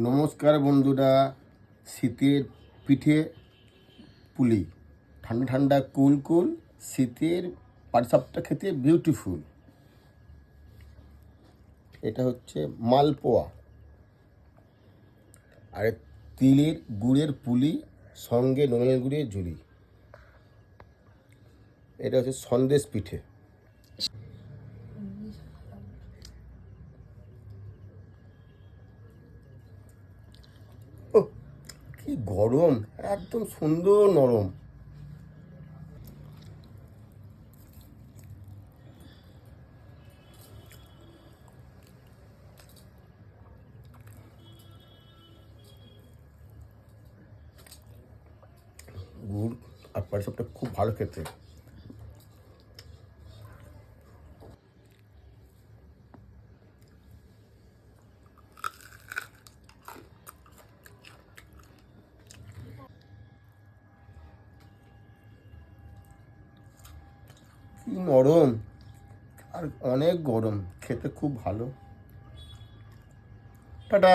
নমস্কার বন্ধুরা, শীতের পিঠে পুলি, ঠান্ডা ঠান্ডা কুল কুল, শীতের পাটিসাপটা খেতে বিউটিফুল। এটা হচ্ছে মালপোয়া, আর তিলের গুড়ের পুলি, সঙ্গে নলের গুড়ের ঝুড়ি। এটা হচ্ছে সন্দেশ পিঠে। ও কি গরম, একদম সুন্দর নরম। গুড় আর পাটিসাপটা খুব ভালো খেতে। কি নরম আর অনেক গরম, খেতে খুব ভালো। টাটা।